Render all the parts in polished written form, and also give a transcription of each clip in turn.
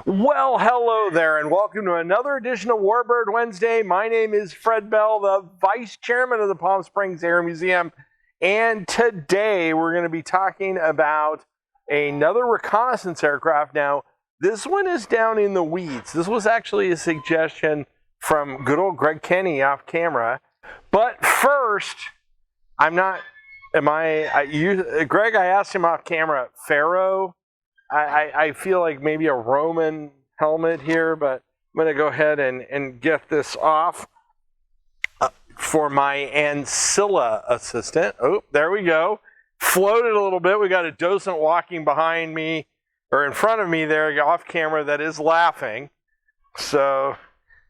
Well, hello there, and welcome to another edition of Warbird Wednesday. My name is Fred Bell, the Vice Chairman of the Palm Springs Air Museum, and today we're going to be talking about another reconnaissance aircraft. Now, this one is down in the weeds. This was actually a suggestion from good old Greg Kenny off camera. But first, Greg, I asked him off camera, Pharaoh. I feel like maybe a Roman helmet here, but I'm going to go ahead and get this off for my Ancilla assistant. Oh, there we go. Floated a little bit. We got a docent walking behind me, or in front of me there, off camera, that is laughing. So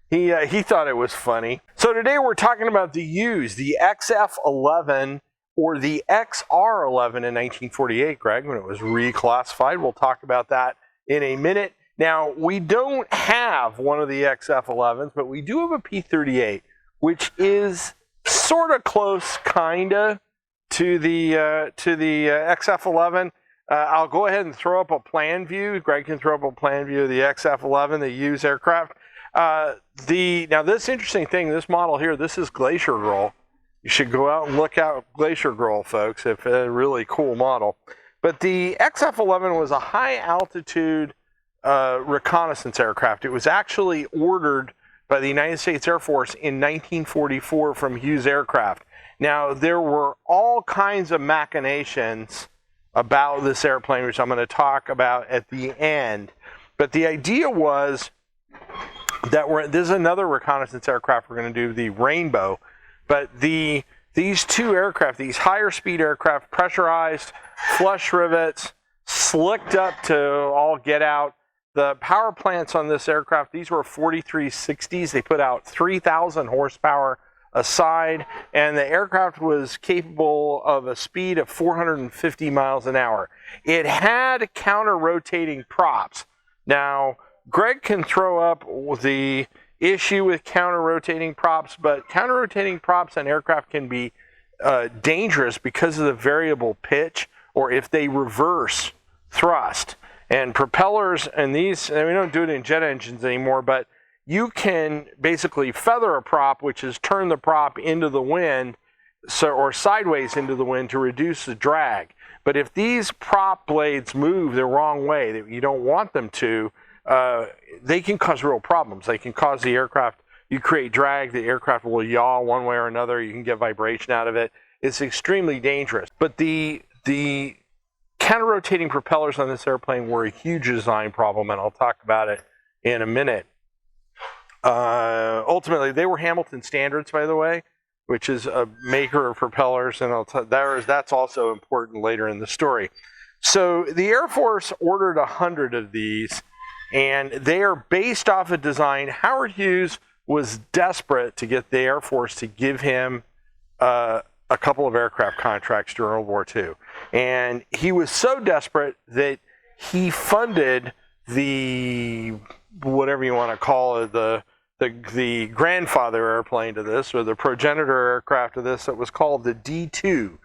he thought it was funny. So today we're talking about the Hughes, the XF-11, or the XR-11 in 1948, Greg, when it was reclassified. We'll talk about that in a minute. Now, we don't have one of the XF-11s, but we do have a P-38, which is sort of close, kind of, to the XF-11. I'll go ahead and throw up a plan view. Greg can throw up a plan view of the XF-11, the Hughes aircraft. Now, this interesting thing, this model here, this is Glacier Girl. You should go out and look out Glacier Girl, folks. It's a really cool model. But the XF-11 was a high-altitude reconnaissance aircraft. It was actually ordered by the United States Air Force in 1944 from Hughes Aircraft. Now, there were all kinds of machinations about this airplane, which I'm going to talk about at the end. But the idea was that this is another reconnaissance aircraft we're going to do, the Rainbow. But these two aircraft, these higher speed aircraft, pressurized, flush rivets, slicked up to all get out. The power plants on this aircraft, these were 4360s. They put out 3,000 horsepower a side, and the aircraft was capable of a speed of 450 miles an hour. It had counter-rotating props. Now, Greg can throw up the issue with counter-rotating props, but counter-rotating props on aircraft can be dangerous because of the variable pitch, or if they reverse thrust. And propellers, and these, and we don't do it in jet engines anymore, but you can basically feather a prop, which is turn the prop into the wind, or sideways into the wind to reduce the drag. But if these prop blades move the wrong way, that you don't want them to, they can cause real problems. They can cause the aircraft, you create drag, the aircraft will yaw one way or another, you can get vibration out of it. It's extremely dangerous. But the counter-rotating propellers on this airplane were a huge design problem, and I'll talk about it in a minute. Ultimately, they were Hamilton Standards, by the way, which is a maker of propellers, and that's also important later in the story. So the Air Force ordered 100 of these, and they are based off a design. Howard Hughes was desperate to get the Air Force to give him a couple of aircraft contracts during World War II. And he was so desperate that he funded the, whatever you want to call it, the grandfather airplane to this, or the progenitor aircraft of this, that was called the D-2.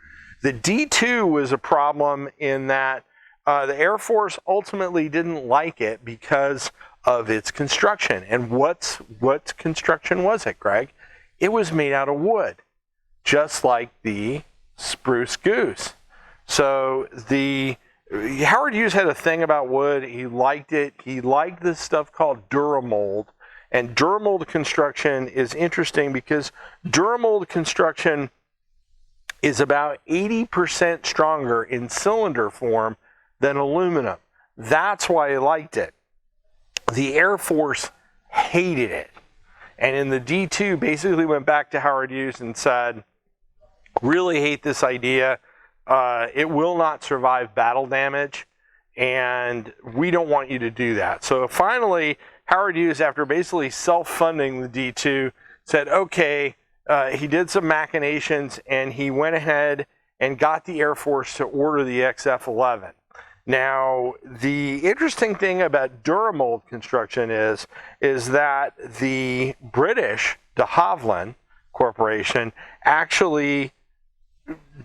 The D-2 was a problem in that the Air Force ultimately didn't like it because of its construction. And what construction was it, Greg? It was made out of wood, just like the Spruce Goose. So Howard Hughes had a thing about wood. He liked it. He liked this stuff called Duramold. And Duramold construction is interesting because Duramold construction is about 80% stronger in cylinder form than aluminum. That's why he liked it. The Air Force hated it. And in the D-2 basically went back to Howard Hughes and said, really hate this idea. It will not survive battle damage, and we don't want you to do that. So finally, Howard Hughes, after basically self-funding the D-2, said, okay, he did some machinations, and he went ahead and got the Air Force to order the XF-11. Now, the interesting thing about Duramold construction is that the British, de Havilland Corporation, actually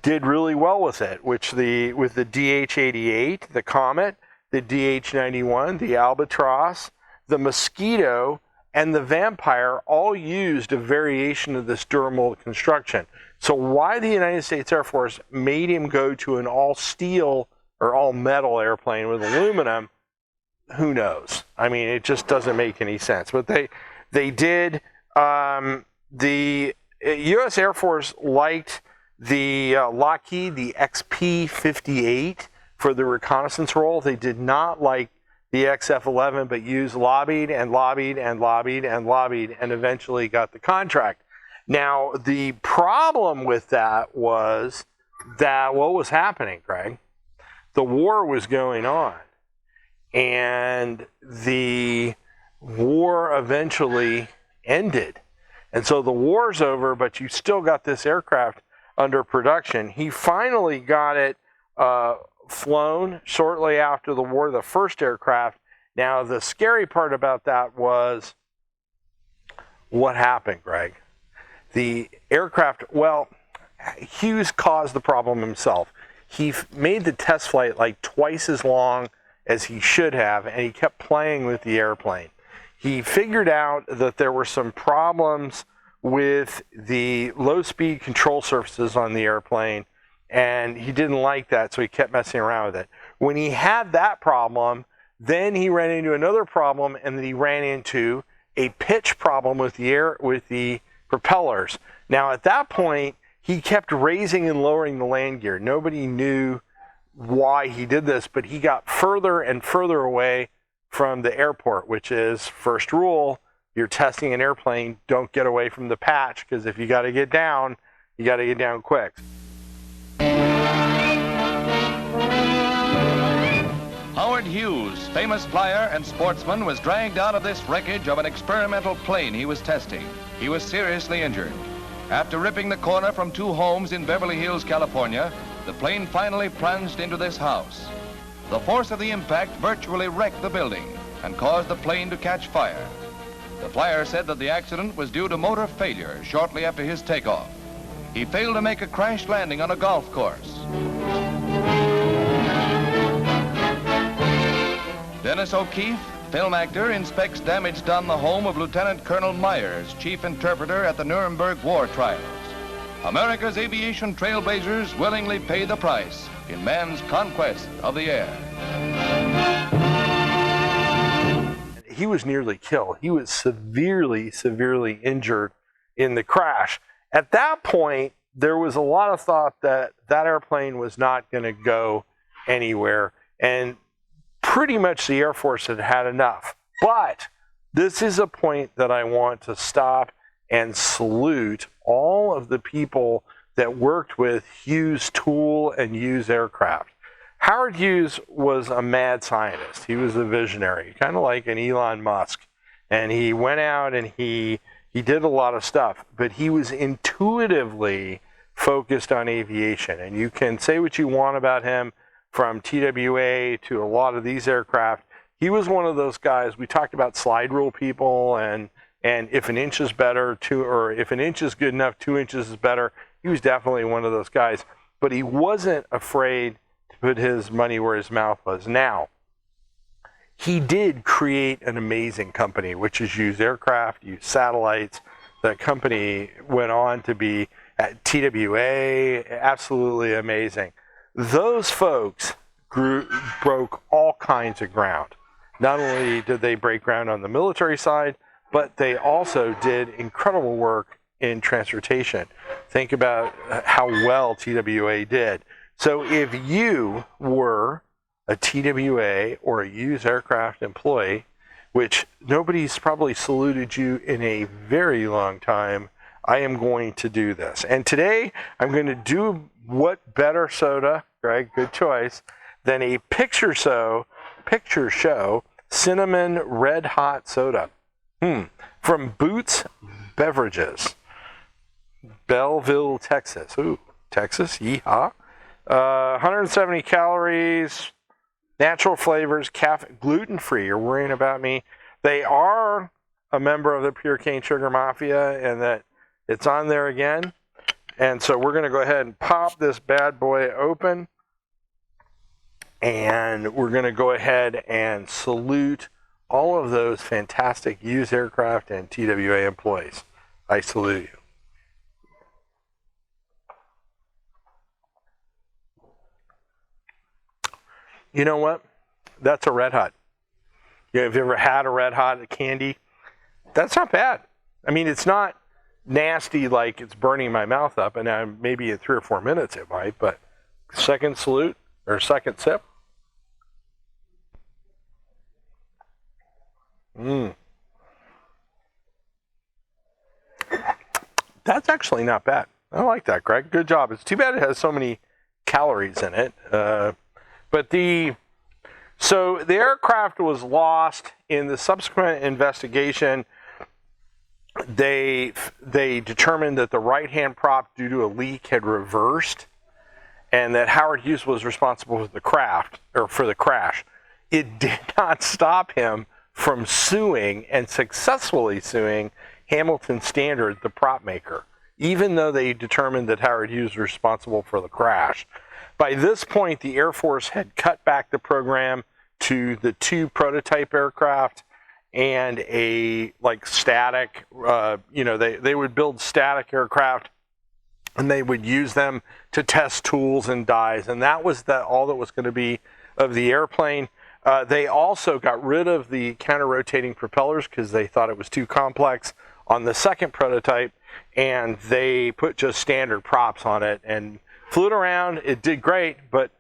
did really well with it, with the DH-88, the Comet. the DH-91, the Albatross, the Mosquito, and the Vampire all used a variation of this durable construction. So why the United States Air Force made him go to an all-steel or all-metal airplane with aluminum, who knows? I mean, it just doesn't make any sense. But they did. The U.S. Air Force liked the Lockheed, the XP-58 for the reconnaissance role. They did not like the XF-11, but Hughes lobbied and lobbied and lobbied and lobbied and eventually got the contract. Now, the problem with that was that what was happening, Greg? The war was going on. And the war eventually ended. And so the war's over, but you still got this aircraft under production. He finally got it flown shortly after the war, the first aircraft. Now, the scary part about that was what happened, Greg? The aircraft, well, Hughes caused the problem himself. He made the test flight like twice as long as he should have, and he kept playing with the airplane. He figured out that there were some problems with the low-speed control surfaces on the airplane, and he didn't like that, so he kept messing around with it. When he had that problem, then he ran into another problem, and then he ran into a pitch problem with the propellers. Now, at that point, he kept raising and lowering the land gear. Nobody knew why he did this, but he got further and further away from the airport, which is first rule. You're testing an airplane, don't get away from the patch, because if you got to get down, you got to get down quick. Howard Hughes, famous flyer and sportsman, was dragged out of this wreckage of an experimental plane he was testing. He was seriously injured. After ripping the corner from two homes in Beverly Hills, California, the plane finally plunged into this house. The force of the impact virtually wrecked the building and caused the plane to catch fire. The flyer said that the accident was due to motor failure shortly after his takeoff. He failed to make a crash landing on a golf course. Dennis O'Keefe, film actor, inspects damage done the home of Lieutenant Colonel Myers, chief interpreter at the Nuremberg war trials. America's aviation trailblazers willingly pay the price in man's conquest of the air. He was nearly killed. He was severely, severely injured in the crash. At that point, there was a lot of thought that that airplane was not going to go anywhere, and pretty much the Air Force had had enough. But this is a point that I want to stop and salute all of the people that worked with Hughes Tool and Hughes aircraft. Howard Hughes was a mad scientist. He was a visionary, kind of like an Elon Musk. And he went out and he did a lot of stuff, but he was intuitively focused on aviation. And you can say what you want about him, from TWA to a lot of these aircraft. He was one of those guys. We talked about slide rule people, and if an inch is better, or if an inch is good enough, 2 inches is better. He was definitely one of those guys, but he wasn't afraid to put his money where his mouth was. Now, he did create an amazing company, which is Hughes Aircraft, Hughes Satellites. The company went on to be at TWA, absolutely amazing. Those folks broke all kinds of ground. Not only did they break ground on the military side, but they also did incredible work in transportation. Think about how well TWA did. So if you were a TWA or a Hughes aircraft employee, which nobody's probably saluted you in a very long time, I am going to do this. And today I'm going to do what better soda, Greg, good choice, than a picture show cinnamon red hot soda from Boots Beverages, Belleville, Texas. Ooh, Texas, yeehaw. 170 calories, natural flavors, caffeine, gluten-free. You're worrying about me. They are a member of the Pure Cane Sugar Mafia, and that it's on there again. And so we're going to go ahead and pop this bad boy open. And we're going to go ahead and salute all of those fantastic Hughes aircraft and TWA employees. I salute you. You know what? That's a Red Hot. If you ever had a Red Hot candy, that's not bad. I mean, it's not nasty like it's burning my mouth up, and maybe in 3 or 4 minutes it might, but second salute or second sip. That's actually not bad. I like that, Greg. Good job. It's too bad it has so many calories in it. So the aircraft was lost in the subsequent investigation. They determined that the right-hand prop, due to a leak, had reversed, and that Howard Hughes was responsible for the crash. It did not stop him from suing and successfully suing Hamilton Standard, the prop maker, even though they determined that Howard Hughes was responsible for the crash. By this point, the Air Force had cut back the program to the 2 prototype aircraft and a static, they would build static aircraft and they would use them to test tools and dies. And that was all that was going to be of the airplane. They also got rid of the counter-rotating propellers because they thought it was too complex on the second prototype, and they put just standard props on it and flew it around. It did great, but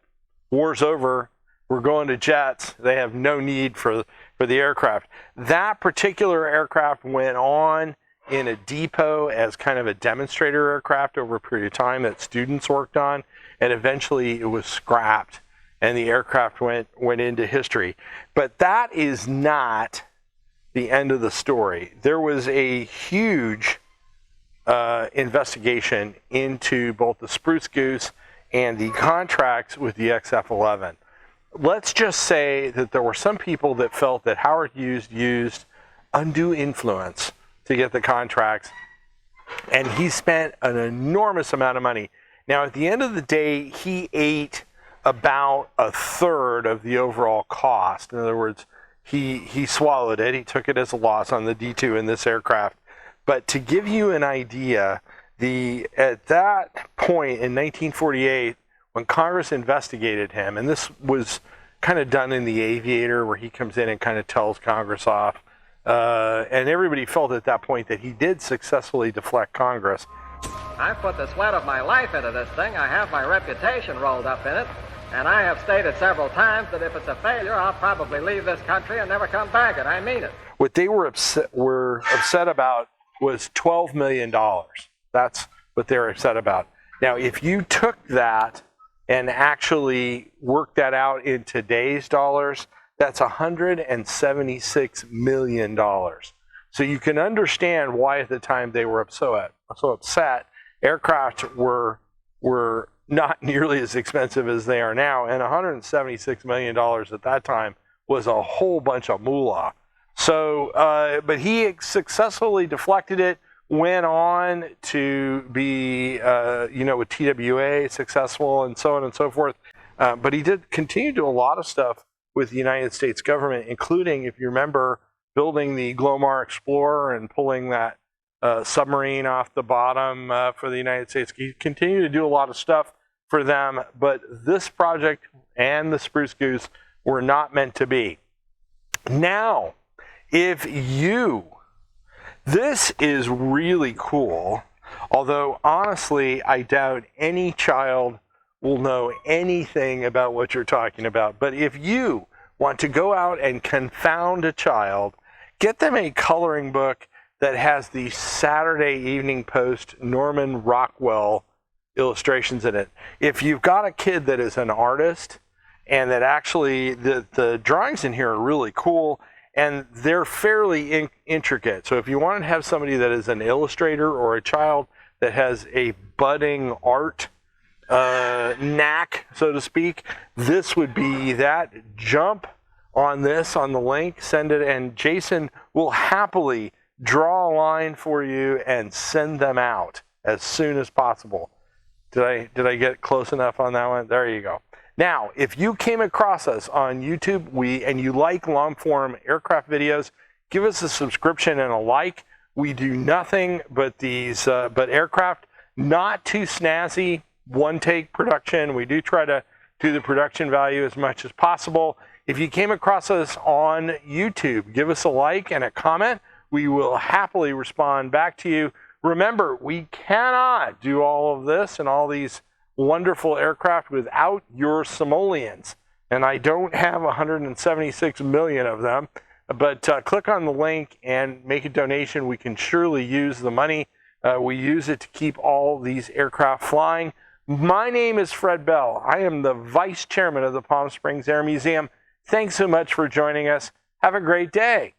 war's over. We're going to jets. They have no need for the aircraft. That particular aircraft went on in a depot as kind of a demonstrator aircraft over a period of time that students worked on, and eventually it was scrapped and the aircraft went into history. But that is not the end of the story. There was a huge investigation into both the Spruce Goose and the contracts with the XF-11. Let's just say that there were some people that felt that Howard Hughes used undue influence to get the contracts, and he spent an enormous amount of money. Now, at the end of the day, he ate about a third of the overall cost. In other words, he swallowed it. He took it as a loss on the D2 in this aircraft. But to give you an idea, at that point in 1948, when Congress investigated him, and this was kind of done in the Aviator, where he comes in and kind of tells Congress off, and everybody felt at that point that he did successfully deflect Congress. I've put the sweat of my life into this thing. I have my reputation rolled up in it, and I have stated several times that if it's a failure, I'll probably leave this country and never come back, and I mean it. What they were upset about was $12 million. That's what they were upset about. Now, if you took that and actually worked that out in today's dollars, that's $176 million. So you can understand why at the time they were so upset. Aircraft were not nearly as expensive as they are now, and $176 million at that time was a whole bunch of moolah. So, but he successfully deflected it, went on to be, with TWA successful and so on and so forth. But he did continue to do a lot of stuff with the United States government, including, if you remember, building the Glomar Explorer and pulling that submarine off the bottom for the United States. He continued to do a lot of stuff for them, but this project and the Spruce Goose were not meant to be. Now, this is really cool, although honestly, I doubt any child will know anything about what you're talking about. But if you want to go out and confound a child, get them a coloring book that has the Saturday Evening Post Norman Rockwell illustrations in it. If you've got a kid that is an artist, and that actually the drawings in here are really cool, and they're fairly intricate. So if you want to have somebody that is an illustrator or a child that has a budding art knack, so to speak, this would be that. Jump on this, on the link, send it, and Jason will happily draw a line for you and send them out as soon as possible. Did I get close enough on that one? There you go. Now, if you came across us on YouTube and you like long-form aircraft videos, give us a subscription and a like. We do nothing but these, but aircraft, not too snazzy, one-take production. We do try to do the production value as much as possible. If you came across us on YouTube, give us a like and a comment. We will happily respond back to you. Remember, we cannot do all of this and all these wonderful aircraft without your simoleons. And I don't have 176 million of them, but click on the link and make a donation. We can surely use the money. We use it to keep all these aircraft flying. My name is Fred Bell. I am the Vice Chairman of the Palm Springs Air Museum. Thanks so much for joining us. Have a great day.